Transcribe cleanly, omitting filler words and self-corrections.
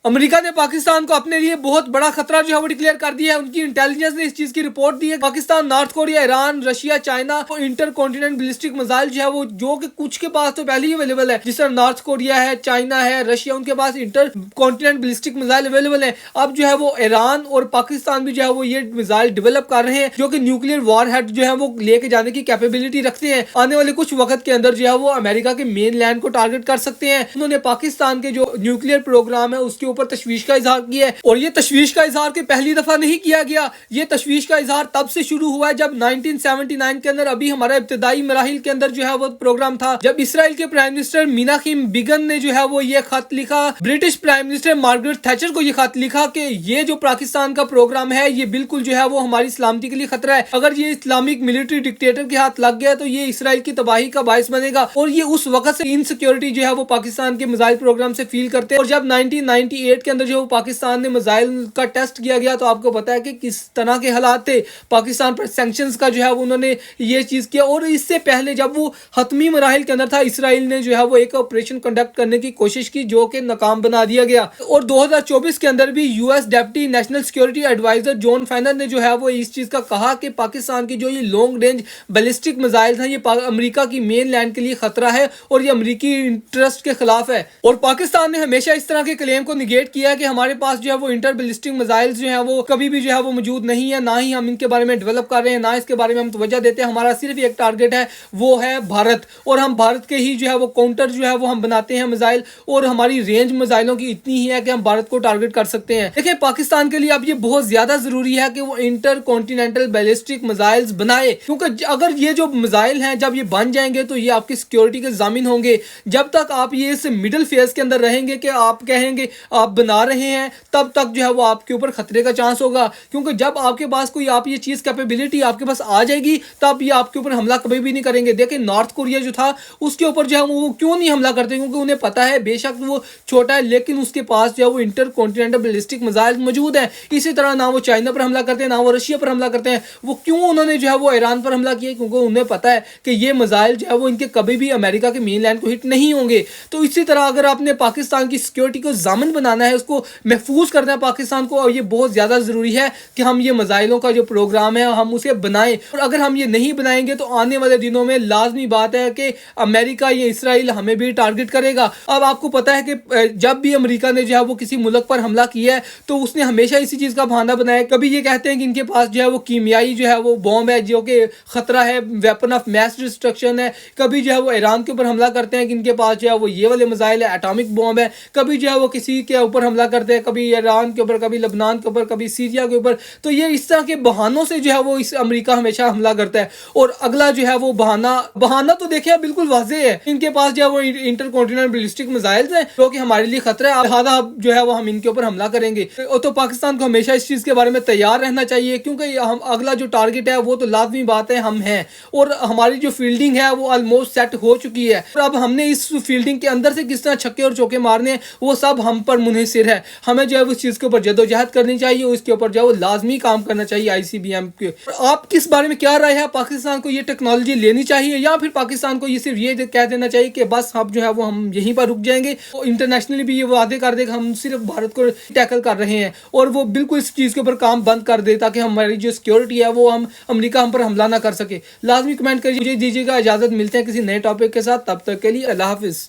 America ने पाकिस्तान को अपने लिए बहुत बड़ा खतरा जो है वो डिक्लेयर कर दिया है। उनकी इंटेलिजेंस ने इस चीज की रिपोर्ट दी है। Pakistan, north Korea, Iran, Russia, China और इंटर कॉन्टिनेंट बैलिस्टिक मिसाइल जो है वो जो कि कुछ के पास तो पहले ही अवेलेबल है, जिस तरह नॉर्थ कोरिया है, चाइना है, रशिया, उनके पास inter continent ballistic missile available है। अब जो है वो ईरान और पाकिस्तान भी जो है वो ये मिसाइल डेवलप कर रहे हैं जो कि न्यूक्लियर वॉर हेड जो है वो लेके जाने की कैपेबिलिटी रखते हैं। आने वाले कुछ वक्त के अंदर जो है वो अमेरिका के मेन लैंड को टारगेट कर सकते हैं। उन्होंने पाकिस्तान के जो न्यूक्लियर प्रोग्राम है उसके ऊपर तशवीश का इजहार किया है और ये तशवीश का इजहार के पहली दफा नहीं किया गया। ये तशवीश का इजहार तब से शुरू हुआ है जब 1979 के अंदर अभी हमारा इब्तदाई मराहिल के अंदर जो है वो प्रोग्राम था, जब इसराइल के प्राइम मिनिस्टर मीनाखिम बिगन ने जो है वो ये खत लिखा British prime minister Margaret Thatcher को, ये खत लिखा कि ये जो पाकिस्तान का प्रोग्राम है ये बिल्कुल जो है वो हमारी सलामती के लिए खतरा है। अगर ये इस्लामिक मिलिट्री डिक्टेटर के हाथ लग गया तो ये इसराइल की तबाही का बायस बनेगा। और ये उस वक्त से इनसिक्योरिटी जो है वो पाकिस्तान के मिसाइल प्रोग्राम से फील करते हैं। और जब 1998 के अंदर जो पाकिस्तान ने मिसाइल का टेस्ट किया गया तो आपको पता है कि किस तरह के हालात थे। पाकिस्तान पर सैंक्शंस का जो है वो उन्होंने ये चीज किया। और इससे पहले जब वो हतमी मराहिल के अंदर था, इसराइल ने जो है वो एक ऑपरेशन कंडक्ट करने की कोशिश की जो कि नाकाम बना दिया गया। और 2024 के अंदर भी US deputy national security adviser John Finer ने जो है वो इस चीज का कहा कि पाकिस्तान की जो ये लॉन्ग रेंज बैलिस्टिक मिसाइल हैं ये अमेरिका की मेन लैंड के लिए खतरा है और ये अमेरिकी इंटरेस्ट के खिलाफ है। और पाकिस्तान ने हमेशा इस तरह के क्लेम को निगेट किया कि हमारे पास जो है वो इंटर बैलिस्टिक मिसाइल्स जो है वो कभी भी जो है वो मौजूद नहीं है, ना ही हम इनके बारे में डेवलप कर रहे हैं, ना इसके बारे में हम तवज्जो देते हैं। हमारा सिर्फ एक टारगेट है, वो है भारत, और हम भारत के ही जो है वो काउंटर जो है वो हम बनाते हैं मिसाइल, और हमारी रेंज मिसाइलों की इतनी ही है कि हम भारत को टारगेट कर सकते हैं। देखिए पाकिस्तान के लिए अब ये बहुत ज्यादा जरूरी है कि वो इंटर कॉन्टिनेंटल बैलिस्टिक मिसाइल्स बनाए, क्योंकि अगर ये जो मिसाइल हैं जब ये बन जाएंगे तो ये आपकी सिक्योरिटी के जामिन होंगे। जब तक आप ये इस मिडिल फेज के अंदर रहेंगे कि आप कहेंगे आप बना रहे हैं, तब तक जो है वो आपके ऊपर खतरे का चांस होगा। क्योंकि जब आपके पास कोई आप ये चीज कैपेबिलिटी आपके पास आ जाएगी तब ये आपके ऊपर हमला कभी भी नहीं करेंगे। देखिए नॉर्थ कोरिया जो था उसके ऊपर जो है वो क्यों नहीं हमला करते, क्योंकि उन्हें पता है बेशक वो छोटा है लेकिन उसके पास जो है वो इंटर कॉन्टिनेंटल बैलिस्टिक मिसाइल मौजूद है। इसी तरह ना वो चाइना पर हमला करते हैं, ना वो रशिया पर हमला करते हैं। वो क्यों उन्होंने जो है वो ईरान पर हमला किया, क्योंकि उन्हें पता है कि ये मिसाइल जो है वो इनके कभी भी अमेरिका के मेन लैंड को हिट नहीं होंगे। तो इसी तरह अगर आपने पाकिस्तान की सिक्योरिटी को जामिन बनाना है, उसको महफूज करना है पाकिस्तान को, और ये बहुत ज्यादा जरूरी है कि हम ये मिसाइलों का जो प्रोग्राम है हम उसे बनाएं। और अगर हम ये नहीं बनाएंगे तो आने वाले दिनों में लाजमी बात है कि अमेरिका या इसराइल हमें भी टारगेट करेगा। अब आपको पता है कि जब भी अमेरिका ने जो है वो किसी मुल्क पर हमला किया है तो उसने हमेशा इसी चीज का बहाना बनाया। कभी ये कहते हैं कि इनके पास जो है वो कीमियाई जो है वो बॉम्ब है जो कि खतरा है, वेपन ऑफ मैस डिस्ट्रक्शन है। कभी जो है वो ईरान के ऊपर हमला करते हैं कि इनके पास जो है वो ये वाले मिसाइल है, एटॉमिक बॉम्ब है। कभी जो है वो किसी के ऊपर हमला करते हैं, कभी ईरान के ऊपर, कभी लेबनान के ऊपर, कभी सीरिया के ऊपर। तो ये इस तरह के बहानों से जो है वो इस अमेरिका हमेशा हमला करता है। और अगला जो है वो बहाना तो देखिए बिल्कुल वाज़ेह है, इनके पास जो है वो इंटर कॉन्टिनेंटल बैलिस्टिक मिसाइल्स हैं जो कि हमारे लिए खतरा है, लिहाजा जो है वो हम इनके ऊपर हमला करेंगे। तो पाकिस्तान को हमेशा इस चीज के बारे में तैयार रहना चाहिए, क्योंकि हम अगला जो टारगेट है वो तो लाजमी बात है हम हैं, और हमारी जो फील्डिंग है वो ऑलमोस्ट सेट हो चुकी है। और अब हमने इस फील्डिंग के अंदर से किस तरह छक्के और चौके मारने हैं वो सब हम पर मुनहसिर है। हमें जो है उस चीज के ऊपर जदोजहद करनी चाहिए, उसके ऊपर जो है वो लाजमी काम करना चाहिए आईसीबीएम के। आप किस बारे में क्या राय है, पाकिस्तान को ये टेक्नोलॉजी लेनी चाहिए या फिर पाकिस्तान को ये सिर्फ ये कह देना चाहिए कि बस अब जो है वो हम यहीं पर रुक जाएंगे। तो इंटरनेशनली भी ये वादे कर दे कि हम सिर्फ भारत को टैकल कर रहे हैं, और वो बिल्कुल इस चीज के ऊपर काम बंद कर दे ताकि हमारी जो सिक्योरिटी है वो हम अमेरिका हम पर हमला ना कर सके। लाजमी कमेंट करिए। मुझे दीजिएगा इजाजत, मिलते हैं किसी नए टॉपिक के साथ, तब तक के लिए अल्लाह हाफिज।